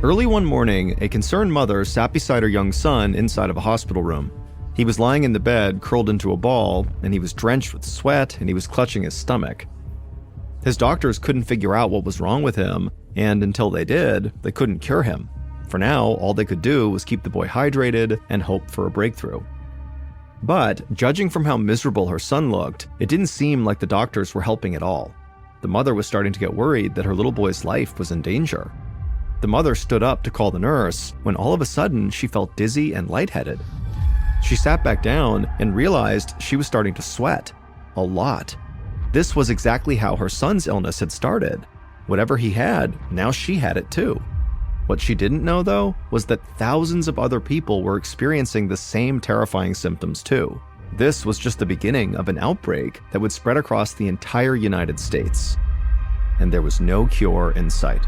Early one morning, a concerned mother sat beside her young son inside of a hospital room. He was lying in the bed, curled into a ball, and he was drenched with sweat, and he was clutching his stomach. His doctors couldn't figure out what was wrong with him, and until they did, they couldn't cure him. For now, all they could do was keep the boy hydrated and hope for a breakthrough. But, judging from how miserable her son looked, it didn't seem like the doctors were helping at all. The mother was starting to get worried that her little boy's life was in danger. The mother stood up to call the nurse when all of a sudden she felt dizzy and lightheaded. She sat back down and realized she was starting to sweat. A lot. This was exactly how her son's illness had started. Whatever he had, now she had it too. What she didn't know, though, was that thousands of other people were experiencing the same terrifying symptoms too. This was just the beginning of an outbreak that would spread across the entire United States. And there was no cure in sight.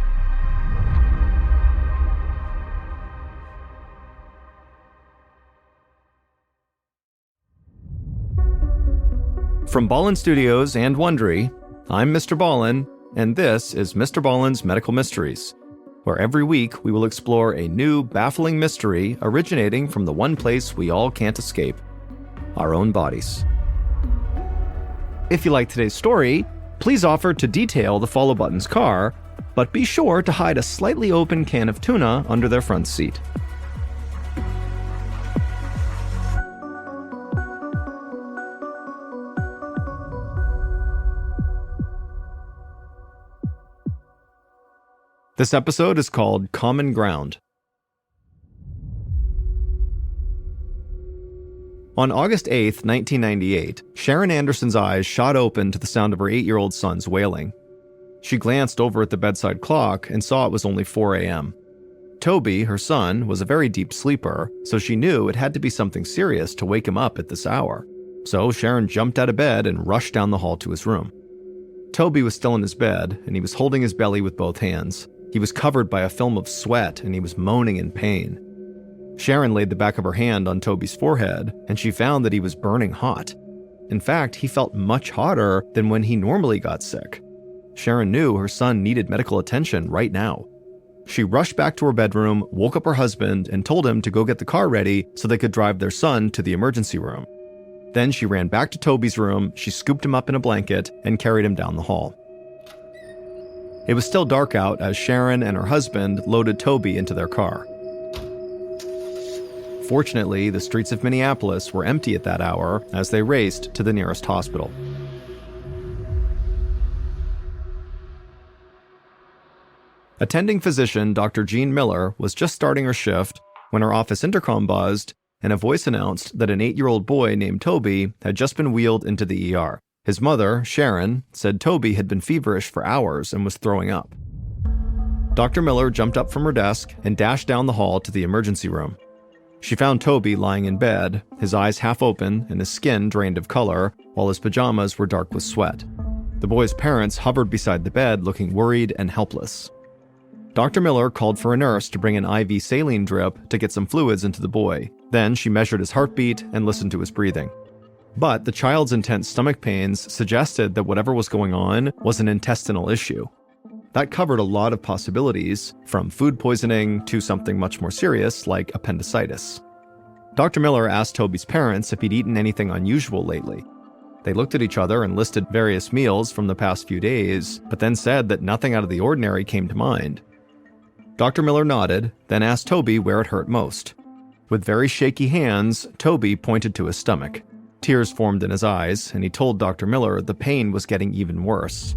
From Ballen Studios and Wondery, I'm MrBallen, and this is MrBallen's Medical Mysteries, where every week we will explore a new, baffling mystery originating from the one place we all can't escape, our own bodies. If you like today's story, please offer to detail the follow button's car, but be sure to hide a slightly open can of tuna under their front seat. This episode is called Common Ground. On August 8th, 1998, Sharon Anderson's eyes shot open to the sound of her 8-year-old son's wailing. She glanced over at the bedside clock and saw it was only 4 a.m. Toby, her son, was a very deep sleeper, so she knew it had to be something serious to wake him up at this hour. So Sharon jumped out of bed and rushed down the hall to his room. Toby was still in his bed, and he was holding his belly with both hands. He was covered by a film of sweat, and he was moaning in pain. Sharon laid the back of her hand on Toby's forehead, and she found that he was burning hot. In fact, he felt much hotter than when he normally got sick. Sharon knew her son needed medical attention right now. She rushed back to her bedroom, woke up her husband, and told him to go get the car ready so they could drive their son to the emergency room. Then she ran back to Toby's room, she scooped him up in a blanket, and carried him down the hall. It was still dark out as Sharon and her husband loaded Toby into their car. Fortunately, the streets of Minneapolis were empty at that hour as they raced to the nearest hospital. Attending physician Dr. Jean Miller was just starting her shift when her office intercom buzzed and a voice announced that an 8-year-old boy named Toby had just been wheeled into the ER. His mother, Sharon, said Toby had been feverish for hours and was throwing up. Dr. Miller jumped up from her desk and dashed down the hall to the emergency room. She found Toby lying in bed, his eyes half open and his skin drained of color, while his pajamas were dark with sweat. The boy's parents hovered beside the bed looking worried and helpless. Dr. Miller called for a nurse to bring an IV saline drip to get some fluids into the boy. Then she measured his heartbeat and listened to his breathing. But the child's intense stomach pains suggested that whatever was going on was an intestinal issue. That covered a lot of possibilities, from food poisoning to something much more serious like appendicitis. Dr. Miller asked Toby's parents if he'd eaten anything unusual lately. They looked at each other and listed various meals from the past few days, but then said that nothing out of the ordinary came to mind. Dr. Miller nodded, then asked Toby where it hurt most. With very shaky hands, Toby pointed to his stomach. Tears formed in his eyes, and he told Dr. Miller the pain was getting even worse.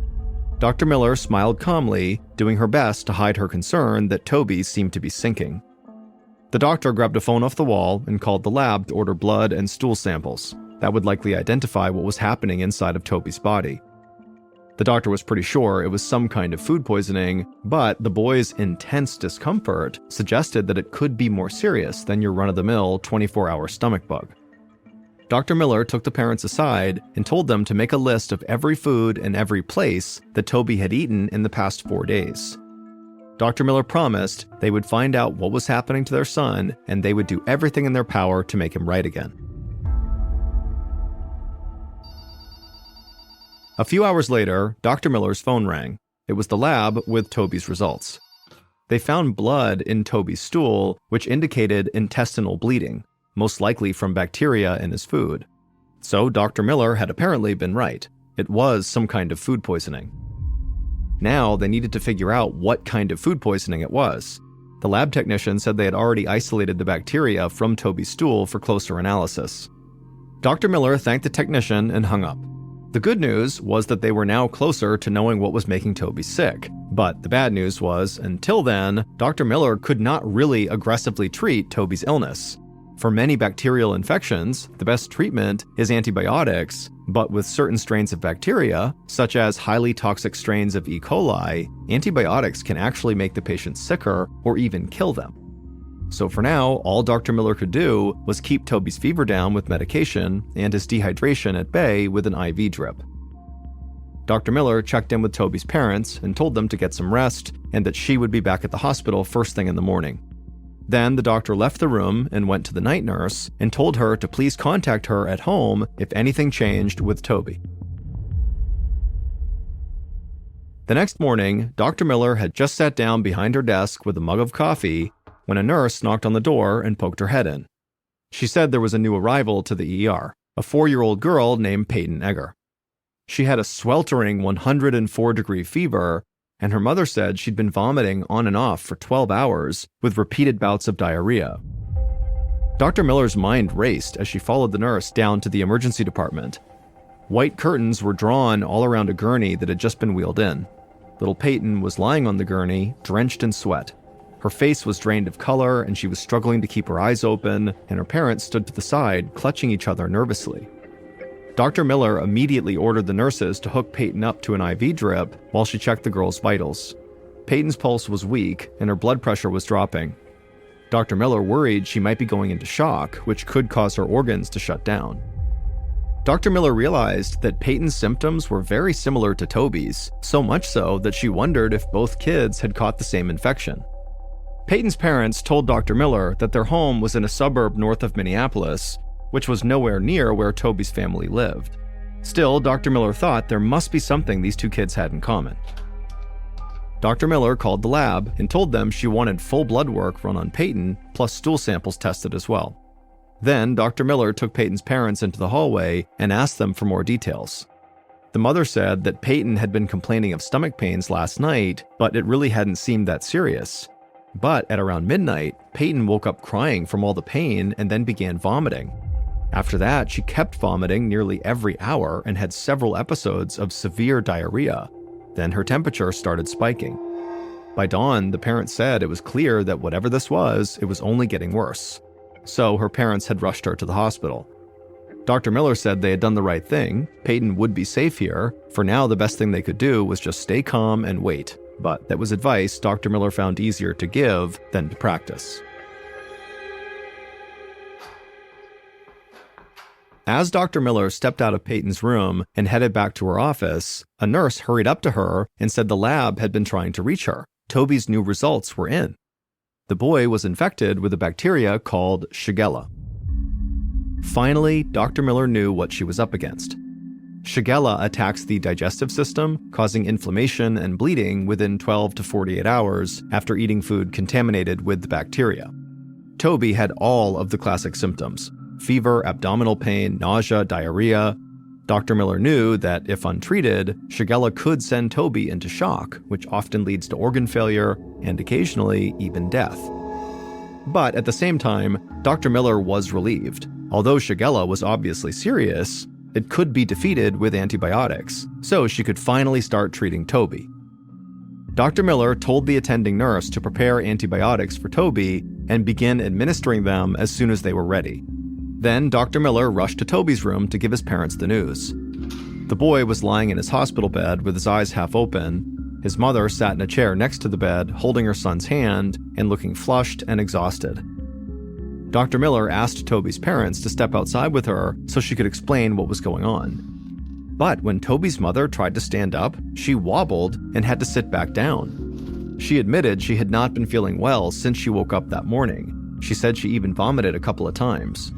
Dr. Miller smiled calmly, doing her best to hide her concern that Toby seemed to be sinking. The doctor grabbed a phone off the wall and called the lab to order blood and stool samples. That would likely identify what was happening inside of Toby's body. The doctor was pretty sure it was some kind of food poisoning, but the boy's intense discomfort suggested that it could be more serious than your run-of-the-mill 24-hour stomach bug. Dr. Miller took the parents aside and told them to make a list of every food and every place that Toby had eaten in the past 4 days. Dr. Miller promised they would find out what was happening to their son and they would do everything in their power to make him right again. A few hours later, Dr. Miller's phone rang. It was the lab with Toby's results. They found blood in Toby's stool, which indicated intestinal bleeding, most likely from bacteria in his food. So Dr. Miller had apparently been right. It was some kind of food poisoning. Now they needed to figure out what kind of food poisoning it was. The lab technician said they had already isolated the bacteria from Toby's stool for closer analysis. Dr. Miller thanked the technician and hung up. The good news was that they were now closer to knowing what was making Toby sick. But the bad news was, until then, Dr. Miller could not really aggressively treat Toby's illness. For many bacterial infections, the best treatment is antibiotics, but with certain strains of bacteria, such as highly toxic strains of E. coli, antibiotics can actually make the patient sicker or even kill them. So for now, all Dr. Miller could do was keep Toby's fever down with medication and his dehydration at bay with an IV drip. Dr. Miller checked in with Toby's parents and told them to get some rest and that she would be back at the hospital first thing in the morning. Then the doctor left the room and went to the night nurse and told her to please contact her at home if anything changed with Toby. The next morning, Dr. Miller had just sat down behind her desk with a mug of coffee when a nurse knocked on the door and poked her head in. She said there was a new arrival to the ER, a 4-year-old girl named Peyton Egger. She had a sweltering 104-degree fever, and her mother said she'd been vomiting on and off for 12 hours with repeated bouts of diarrhea. Dr. Miller's mind raced as she followed the nurse down to the emergency department. White curtains were drawn all around a gurney that had just been wheeled in. Little Peyton was lying on the gurney, drenched in sweat. Her face was drained of color, and she was struggling to keep her eyes open, and her parents stood to the side, clutching each other nervously. Dr. Miller immediately ordered the nurses to hook Peyton up to an IV drip while she checked the girl's vitals. Peyton's pulse was weak, and her blood pressure was dropping. Dr. Miller worried she might be going into shock, which could cause her organs to shut down. Dr. Miller realized that Peyton's symptoms were very similar to Toby's, so much so that she wondered if both kids had caught the same infection. Peyton's parents told Dr. Miller that their home was in a suburb north of Minneapolis, which was nowhere near where Toby's family lived. Still, Dr. Miller thought there must be something these two kids had in common. Dr. Miller called the lab and told them she wanted full blood work run on Peyton, plus stool samples tested as well. Then, Dr. Miller took Peyton's parents into the hallway and asked them for more details. The mother said that Peyton had been complaining of stomach pains last night, but it really hadn't seemed that serious. But at around midnight, Peyton woke up crying from all the pain and then began vomiting. After that, she kept vomiting nearly every hour and had several episodes of severe diarrhea. Then her temperature started spiking. By dawn, the parents said it was clear that whatever this was, it was only getting worse. So her parents had rushed her to the hospital. Dr. Miller said they had done the right thing. Peyton would be safe here. For now, the best thing they could do was just stay calm and wait. But that was advice Dr. Miller found easier to give than to practice. As Dr. Miller stepped out of Peyton's room and headed back to her office, a nurse hurried up to her and said the lab had been trying to reach her. Toby's new results were in. The boy was infected with a bacteria called Shigella. Finally, Dr. Miller knew what she was up against. Shigella attacks the digestive system, causing inflammation and bleeding within 12 to 48 hours after eating food contaminated with the bacteria. Toby had all of the classic symptoms: fever, abdominal pain, nausea, diarrhea. Dr. Miller knew that if untreated, Shigella could send Toby into shock, which often leads to organ failure and occasionally even death. But at the same time, Dr. Miller was relieved. Although Shigella was obviously serious, it could be defeated with antibiotics, so she could finally start treating Toby. Dr. Miller told the attending nurse to prepare antibiotics for Toby and begin administering them as soon as they were ready. Then Dr. Miller rushed to Toby's room to give his parents the news. The boy was lying in his hospital bed with his eyes half open. His mother sat in a chair next to the bed, holding her son's hand and looking flushed and exhausted. Dr. Miller asked Toby's parents to step outside with her so she could explain what was going on. But when Toby's mother tried to stand up, she wobbled and had to sit back down. She admitted she had not been feeling well since she woke up that morning. She said she even vomited a couple of times.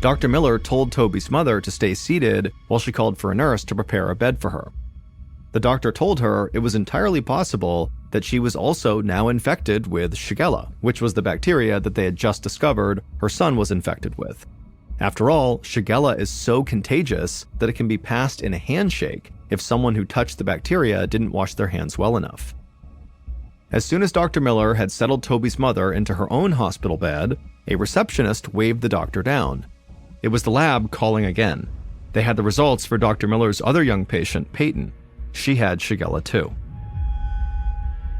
Dr. Miller told Toby's mother to stay seated while she called for a nurse to prepare a bed for her. The doctor told her it was entirely possible that she was also now infected with Shigella, which was the bacteria that they had just discovered her son was infected with. After all, Shigella is so contagious that it can be passed in a handshake if someone who touched the bacteria didn't wash their hands well enough. As soon as Dr. Miller had settled Toby's mother into her own hospital bed, a receptionist waved the doctor down. It was the lab calling again. They had the results for Dr. Miller's other young patient, Peyton. She had Shigella too.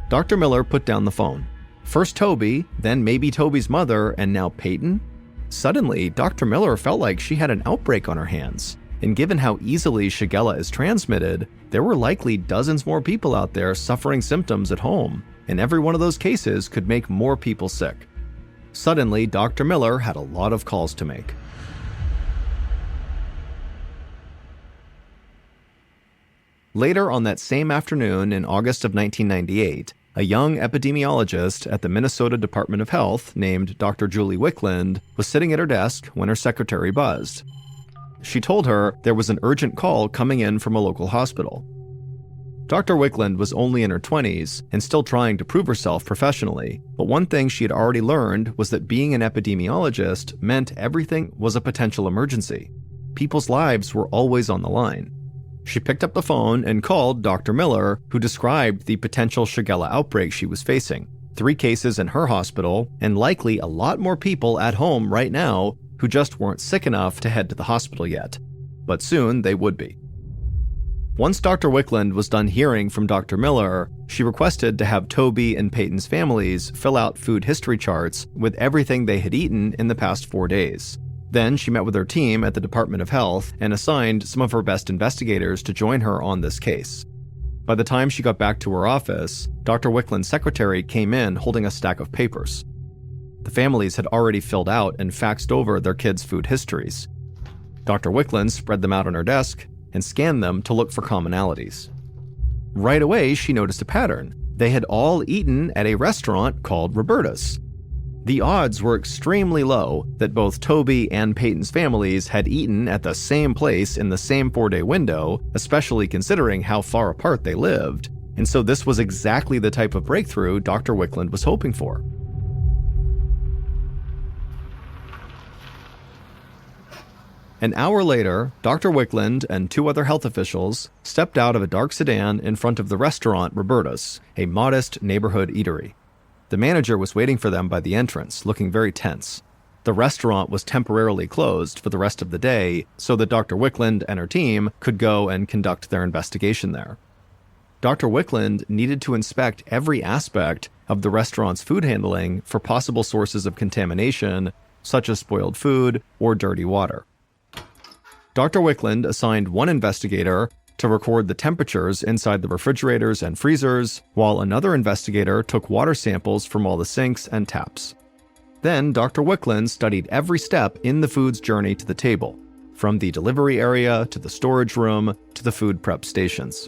Dr. Miller put down the phone. First Toby, then maybe Toby's mother, and now Peyton? Suddenly, Dr. Miller felt like she had an outbreak on her hands. And given how easily Shigella is transmitted, there were likely dozens more people out there suffering symptoms at home, and every one of those cases could make more people sick. Suddenly, Dr. Miller had a lot of calls to make. Later on that same afternoon in August of 1998, a young epidemiologist at the Minnesota Department of Health named Dr. Julie Wickland was sitting at her desk when her secretary buzzed. She told her there was an urgent call coming in from a local hospital. Dr. Wickland was only in her 20s and still trying to prove herself professionally, but one thing she had already learned was that being an epidemiologist meant everything was a potential emergency. People's lives were always on the line. She picked up the phone and called Dr. Miller, who described the potential Shigella outbreak she was facing, 3 cases in her hospital, and likely a lot more people at home right now who just weren't sick enough to head to the hospital yet. But soon they would be. Once Dr. Wickland was done hearing from Dr. Miller, she requested to have Toby and Peyton's families fill out food history charts with everything they had eaten in the past 4 days. Then she met with her team at the Department of Health and assigned some of her best investigators to join her on this case. By the time she got back to her office, Dr. Wickland's secretary came in holding a stack of papers. The families had already filled out and faxed over their kids' food histories. Dr. Wickland spread them out on her desk and scanned them to look for commonalities. Right away, she noticed a pattern. They had all eaten at a restaurant called Roberta's. The odds were extremely low that both Toby and Peyton's families had eaten at the same place in the same 4-day window, especially considering how far apart they lived, and so this was exactly the type of breakthrough Dr. Wickland was hoping for. An hour later, Dr. Wickland and 2 other health officials stepped out of a dark sedan in front of the restaurant Roberta's, a modest neighborhood eatery. The manager was waiting for them by the entrance, looking very tense. The restaurant was temporarily closed for the rest of the day so that Dr. Wickland and her team could go and conduct their investigation there. Dr. Wickland needed to inspect every aspect of the restaurant's food handling for possible sources of contamination, such as spoiled food or dirty water. Dr. Wickland assigned one investigator to record the temperatures inside the refrigerators and freezers, while another investigator took water samples from all the sinks and taps. Then Dr. Wickland studied every step in the food's journey to the table, from the delivery area to the storage room to the food prep stations.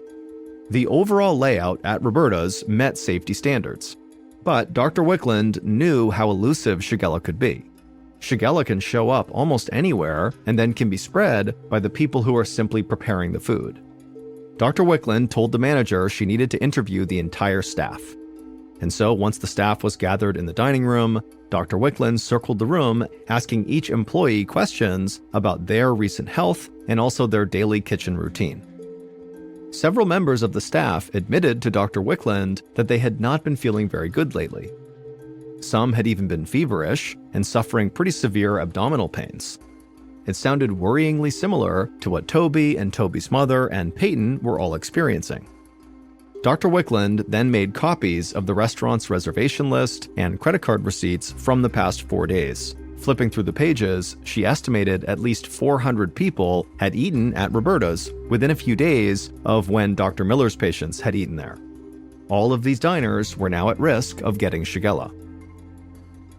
The overall layout at Roberta's met safety standards, but Dr. Wickland knew how elusive Shigella could be. Shigella can show up almost anywhere and then can be spread by the people who are simply preparing the food. Dr. Wickland told the manager she needed to interview the entire staff. And so once the staff was gathered in the dining room, Dr. Wickland circled the room, asking each employee questions about their recent health and also their daily kitchen routine. Several members of the staff admitted to Dr. Wickland that they had not been feeling very good lately. Some had even been feverish and suffering pretty severe abdominal pains. It sounded worryingly similar to what Toby and Toby's mother and Peyton were all experiencing. Dr. Wickland then made copies of the restaurant's reservation list and credit card receipts from the past 4 days. Flipping through the pages, she estimated at least 400 people had eaten at Roberta's within a few days of when Dr. Miller's patients had eaten there. All of these diners were now at risk of getting Shigella.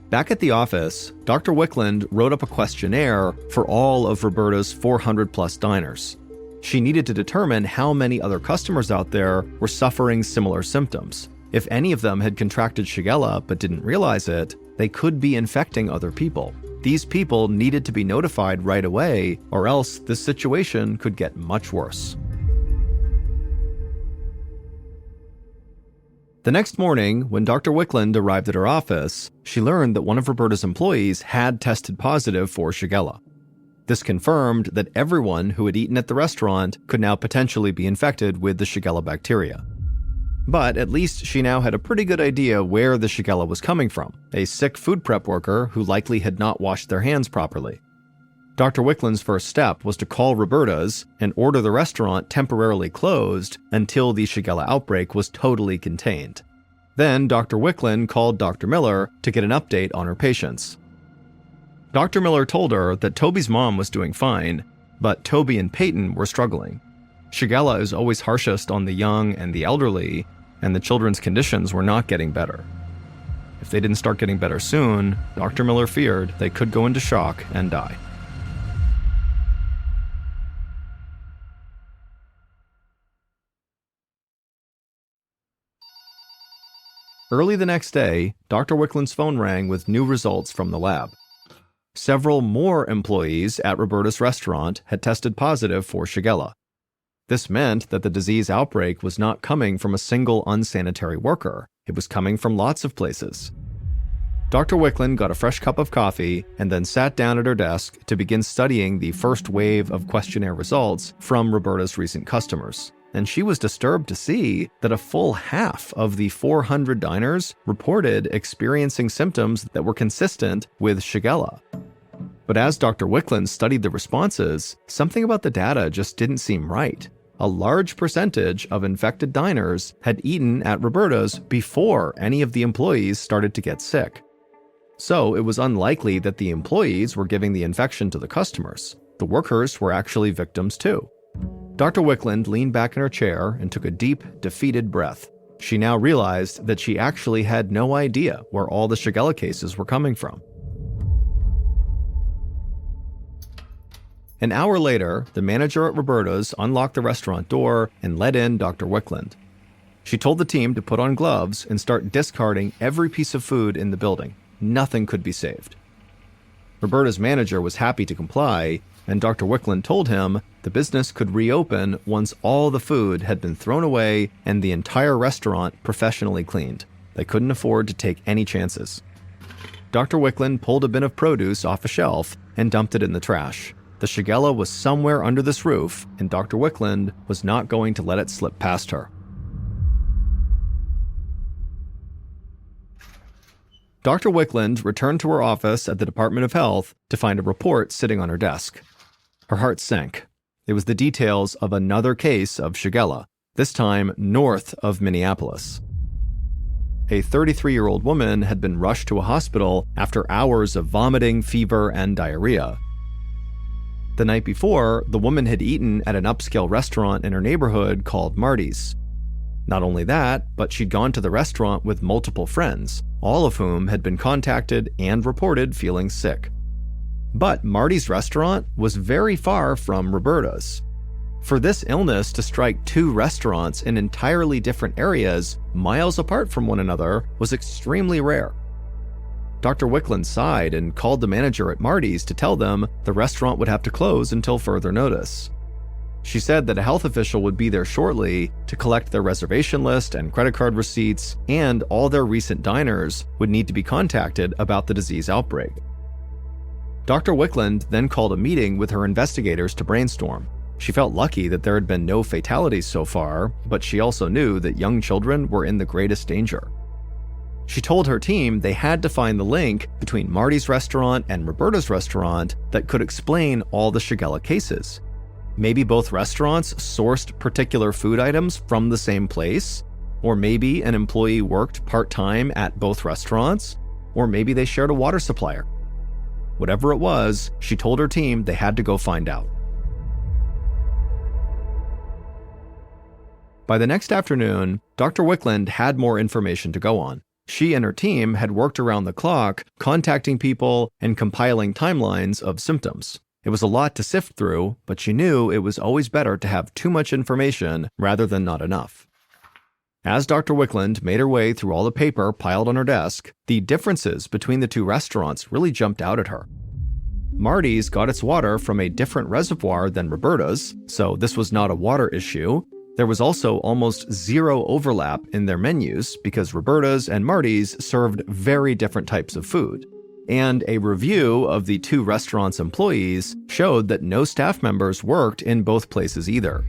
Back at the office, Dr. Wickland wrote up a questionnaire for all of Roberta's 400-plus diners. She needed to determine how many other customers out there were suffering similar symptoms. If any of them had contracted Shigella but didn't realize it, they could be infecting other people. These people needed to be notified right away, or else this situation could get much worse. The next morning, when Dr. Wickland arrived at her office, she learned that one of Roberta's employees had tested positive for Shigella. This confirmed that everyone who had eaten at the restaurant could now potentially be infected with the Shigella bacteria. But at least she now had a pretty good idea where the Shigella was coming from, a sick food prep worker who likely had not washed their hands properly. Dr. Wickland's first step was to call Roberta's and order the restaurant temporarily closed until the Shigella outbreak was totally contained. Then Dr. Wickland called Dr. Miller to get an update on her patients. Dr. Miller told her that Toby's mom was doing fine, but Toby and Peyton were struggling. Shigella is always harshest on the young and the elderly, and the children's conditions were not getting better. If they didn't start getting better soon, Dr. Miller feared they could go into shock and die. Early the next day, Dr. Wickland's phone rang with new results from the lab. Several more employees at Roberta's restaurant had tested positive for Shigella. This meant that the disease outbreak was not coming from a single unsanitary worker. It was coming from lots of places. Dr. Wickland got a fresh cup of coffee and then sat down at her desk to begin studying the first wave of questionnaire results from Roberta's recent customers. And she was disturbed to see that a full half of the 400 diners reported experiencing symptoms that were consistent with Shigella. But as Dr. Wickland studied the responses, something about the data just didn't seem right. A large percentage of infected diners had eaten at Roberta's before any of the employees started to get sick. So it was unlikely that the employees were giving the infection to the customers. The workers were actually victims too. Dr. Wickland leaned back in her chair and took a deep, defeated breath. She now realized that she actually had no idea where all the Shigella cases were coming from. An hour later, the manager at Roberta's unlocked the restaurant door and let in Dr. Wickland. She told the team to put on gloves and start discarding every piece of food in the building. Nothing could be saved. Roberta's manager was happy to comply, and Dr. Wickland told him the business could reopen once all the food had been thrown away and the entire restaurant professionally cleaned. They couldn't afford to take any chances. Dr. Wickland pulled a bin of produce off a shelf and dumped it in the trash. The Shigella was somewhere under this roof, and Dr. Wickland was not going to let it slip past her. Dr. Wickland returned to her office at the Department of Health to find a report sitting on her desk. Her heart sank. It was the details of another case of Shigella, this time north of Minneapolis. A 33-year-old woman had been rushed to a hospital after hours of vomiting, fever, and diarrhea. The night before, the woman had eaten at an upscale restaurant in her neighborhood called Marty's. Not only that, but she'd gone to the restaurant with multiple friends, all of whom had been contacted and reported feeling sick. But Marty's restaurant was very far from Roberta's. For this illness to strike two restaurants in entirely different areas, miles apart from one another, was extremely rare. Dr. Wickland sighed and called the manager at Marty's to tell them the restaurant would have to close until further notice. She said that a health official would be there shortly to collect their reservation list and credit card receipts, and all their recent diners would need to be contacted about the disease outbreak. Dr. Wickland then called a meeting with her investigators to brainstorm. She felt lucky that there had been no fatalities so far, but she also knew that young children were in the greatest danger. She told her team they had to find the link between Marty's restaurant and Roberta's restaurant that could explain all the Shigella cases. Maybe both restaurants sourced particular food items from the same place, or maybe an employee worked part-time at both restaurants, or maybe they shared a water supplier. Whatever it was, she told her team they had to go find out. By the next afternoon, Dr. Wickland had more information to go on. She and her team had worked around the clock, contacting people and compiling timelines of symptoms. It was a lot to sift through, but she knew it was always better to have too much information rather than not enough. As Dr. Wickland made her way through all the paper piled on her desk, the differences between the two restaurants really jumped out at her. Marty's got its water from a different reservoir than Roberta's, so this was not a water issue, There was also almost zero overlap in their menus because Roberta's and Marty's served very different types of food. And a review of the two restaurants' employees showed that no staff members worked in both places either.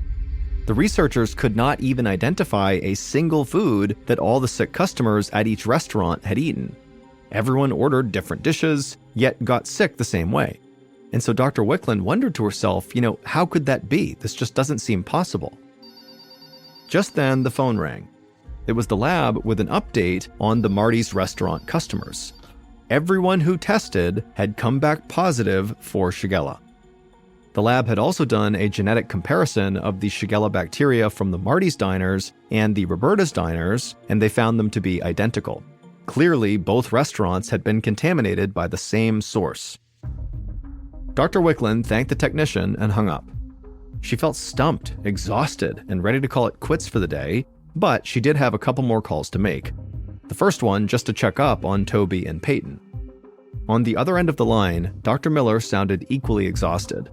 The researchers could not even identify a single food that all the sick customers at each restaurant had eaten. Everyone ordered different dishes, yet got sick the same way. And so Dr. Wickland wondered to herself, how could that be? This just doesn't seem possible. Just then, the phone rang. It was the lab with an update on the Marty's restaurant customers. Everyone who tested had come back positive for Shigella. The lab had also done a genetic comparison of the Shigella bacteria from the Marty's diners and the Roberta's diners, and they found them to be identical. Clearly, both restaurants had been contaminated by the same source. Dr. Wickland thanked the technician and hung up. She felt stumped, exhausted, and ready to call it quits for the day, but she did have a couple more calls to make. The first one just to check up on Toby and Peyton. On the other end of the line, Dr. Miller sounded equally exhausted.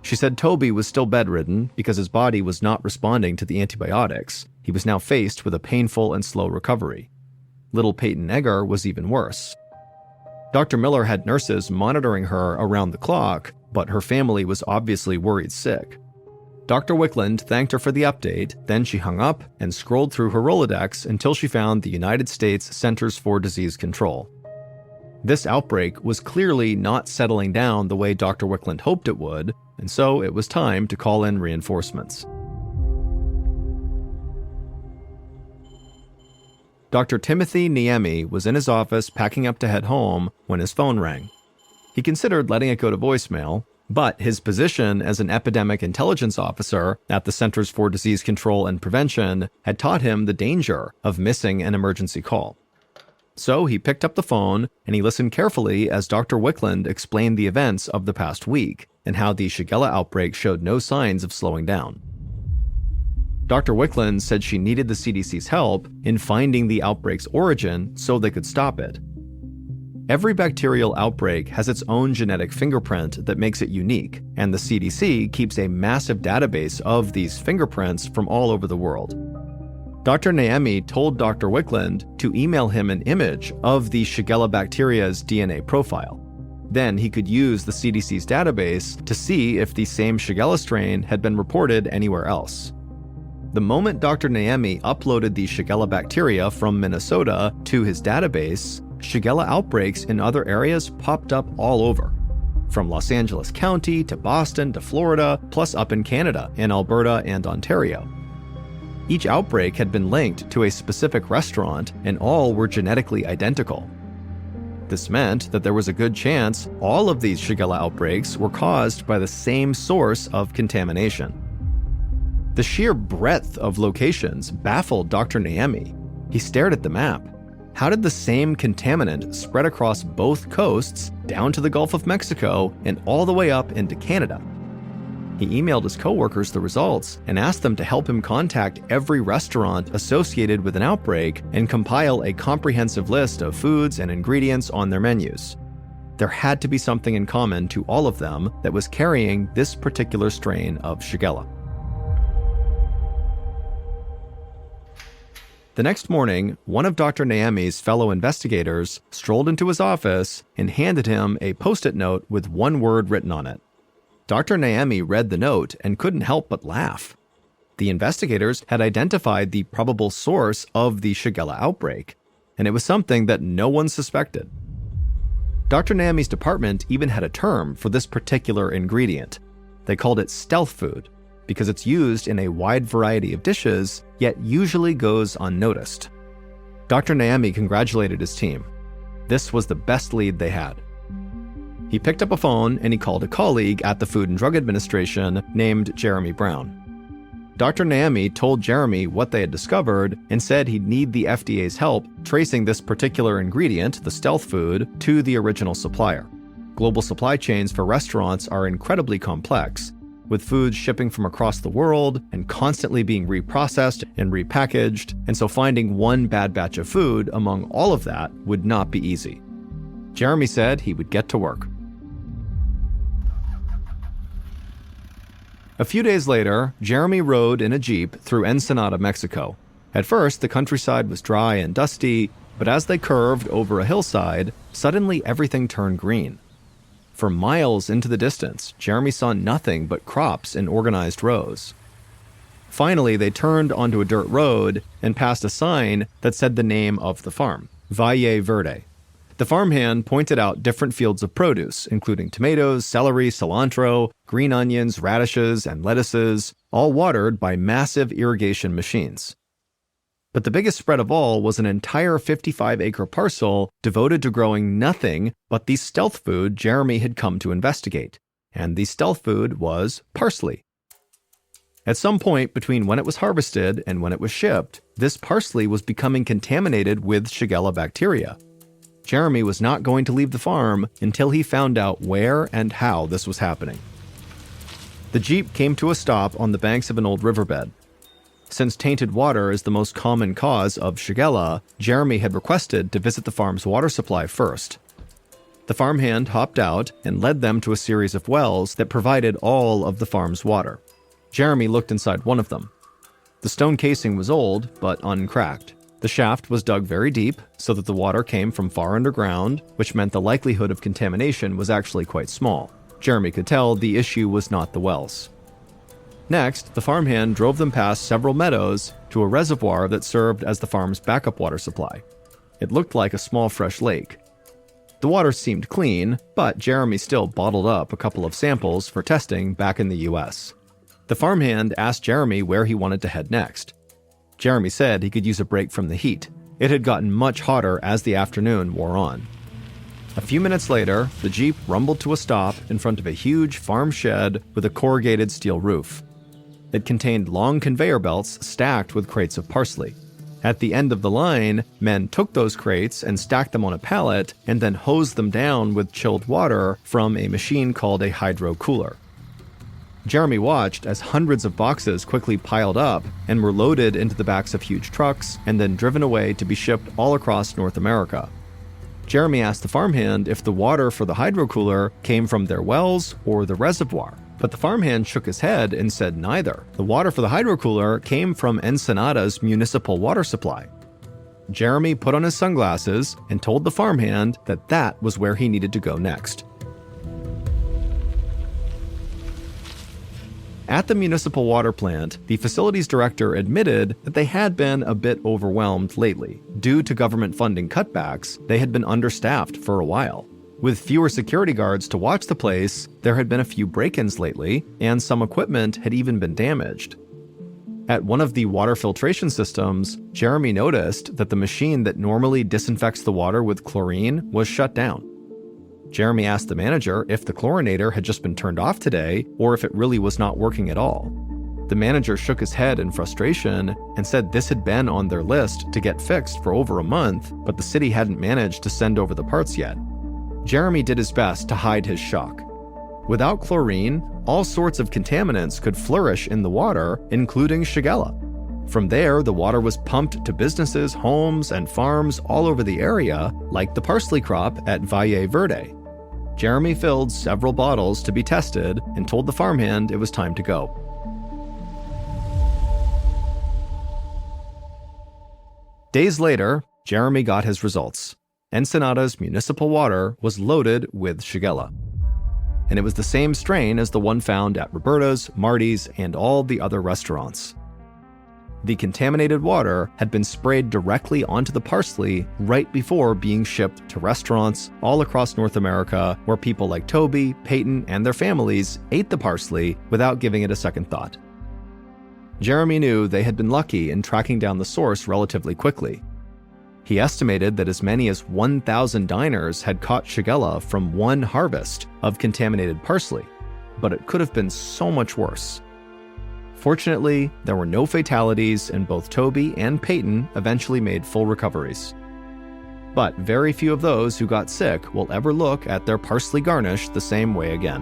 She said Toby was still bedridden because his body was not responding to the antibiotics. He was now faced with a painful and slow recovery. Little Peyton Egger was even worse. Dr. Miller had nurses monitoring her around the clock, but her family was obviously worried sick. Dr. Wickland thanked her for the update, then she hung up and scrolled through her Rolodex until she found the United States Centers for Disease Control. This outbreak was clearly not settling down the way Dr. Wickland hoped it would, and so it was time to call in reinforcements. Dr. Timothy Niemi was in his office packing up to head home when his phone rang. He considered letting it go to voicemail, but his position as an epidemic intelligence officer at the Centers for Disease Control and Prevention had taught him the danger of missing an emergency call. So he picked up the phone and he listened carefully as Dr. Wickland explained the events of the past week and how the Shigella outbreak showed no signs of slowing down. Dr. Wickland said she needed the CDC's help in finding the outbreak's origin so they could stop it. Every bacterial outbreak has its own genetic fingerprint that makes it unique, and the CDC keeps a massive database of these fingerprints from all over the world. Dr. Niemi told Dr. Wickland to email him an image of the Shigella bacteria's DNA profile. Then he could use the CDC's database to see if the same Shigella strain had been reported anywhere else. The moment Dr. Niemi uploaded the Shigella bacteria from Minnesota to his database, Shigella outbreaks in other areas popped up all over. From Los Angeles County to Boston to Florida, plus up in Canada, in Alberta and Ontario. Each outbreak had been linked to a specific restaurant, and all were genetically identical. This meant that there was a good chance all of these Shigella outbreaks were caused by the same source of contamination. The sheer breadth of locations baffled Dr. Niemi. He stared at the map. How did the same contaminant spread across both coasts, down to the Gulf of Mexico, and all the way up into Canada? He emailed his coworkers the results and asked them to help him contact every restaurant associated with an outbreak and compile a comprehensive list of foods and ingredients on their menus. There had to be something in common to all of them that was carrying this particular strain of Shigella. The next morning, one of Dr. Niemi's fellow investigators strolled into his office and handed him a Post-it note with one word written on it. Dr. Niemi read the note and couldn't help but laugh. The investigators had identified the probable source of the Shigella outbreak, and it was something that no one suspected. Dr. Niemi's department even had a term for this particular ingredient. They called it stealth food, because it's used in a wide variety of dishes, yet usually goes unnoticed. Dr. Niemi congratulated his team. This was the best lead they had. He picked up a phone and he called a colleague at the Food and Drug Administration named Jeremy Brown. Dr. Niemi told Jeremy what they had discovered and said he'd need the FDA's help tracing this particular ingredient, the stealth food, to the original supplier. Global supply chains for restaurants are incredibly complex, with foods shipping from across the world and constantly being reprocessed and repackaged, and so finding one bad batch of food among all of that would not be easy. Jeremy said he would get to work. A few days later, Jeremy rode in a Jeep through Ensenada, Mexico. At first, the countryside was dry and dusty, but as they curved over a hillside, suddenly everything turned green. For miles into the distance, Jeremy saw nothing but crops in organized rows. Finally, they turned onto a dirt road and passed a sign that said the name of the farm, Valle Verde. The farmhand pointed out different fields of produce, including tomatoes, celery, cilantro, green onions, radishes, and lettuces, all watered by massive irrigation machines. But the biggest spread of all was an entire 55-acre parcel devoted to growing nothing but the stealth food Jeremy had come to investigate. And the stealth food was parsley. At some point between when it was harvested and when it was shipped, this parsley was becoming contaminated with Shigella bacteria. Jeremy was not going to leave the farm until he found out where and how this was happening. The Jeep came to a stop on the banks of an old riverbed. Since tainted water is the most common cause of Shigella, Jeremy had requested to visit the farm's water supply first. The farmhand hopped out and led them to a series of wells that provided all of the farm's water. Jeremy looked inside one of them. The stone casing was old, but uncracked. The shaft was dug very deep so that the water came from far underground, which meant the likelihood of contamination was actually quite small. Jeremy could tell the issue was not the wells. Next, the farmhand drove them past several meadows to a reservoir that served as the farm's backup water supply. It looked like a small fresh lake. The water seemed clean, but Jeremy still bottled up a couple of samples for testing back in the US. The farmhand asked Jeremy where he wanted to head next. Jeremy said he could use a break from the heat. It had gotten much hotter as the afternoon wore on. A few minutes later, the Jeep rumbled to a stop in front of a huge farm shed with a corrugated steel roof. It contained long conveyor belts stacked with crates of parsley. At the end of the line, men took those crates and stacked them on a pallet and then hosed them down with chilled water from a machine called a hydro cooler. Jeremy watched as hundreds of boxes quickly piled up and were loaded into the backs of huge trucks and then driven away to be shipped all across North America. Jeremy asked the farmhand if the water for the hydro cooler came from their wells or the reservoir, but the farmhand shook his head and said neither. The water for the hydro cooler came from Ensenada's municipal water supply. Jeremy put on his sunglasses and told the farmhand that that was where he needed to go next. At the municipal water plant, the facilities director admitted that they had been a bit overwhelmed lately. Due to government funding cutbacks, they had been understaffed for a while. With fewer security guards to watch the place, there had been a few break-ins lately, and some equipment had even been damaged. At one of the water filtration systems, Jeremy noticed that the machine that normally disinfects the water with chlorine was shut down. Jeremy asked the manager if the chlorinator had just been turned off today or if it really was not working at all. The manager shook his head in frustration and said this had been on their list to get fixed for over a month, but the city hadn't managed to send over the parts yet. Jeremy did his best to hide his shock. Without chlorine, all sorts of contaminants could flourish in the water, including Shigella. From there, the water was pumped to businesses, homes, and farms all over the area, like the parsley crop at Valle Verde. Jeremy filled several bottles to be tested and told the farmhand it was time to go. Days later, Jeremy got his results. Ensenada's municipal water was loaded with Shigella. And it was the same strain as the one found at Roberta's, Marty's, and all the other restaurants. The contaminated water had been sprayed directly onto the parsley right before being shipped to restaurants all across North America, where people like Toby, Peyton, and their families ate the parsley without giving it a second thought. Jeremy knew they had been lucky in tracking down the source relatively quickly. He estimated that as many as 1,000 diners had caught Shigella from one harvest of contaminated parsley, but it could have been so much worse. Fortunately, there were no fatalities, and both Toby and Peyton eventually made full recoveries. But very few of those who got sick will ever look at their parsley garnish the same way again.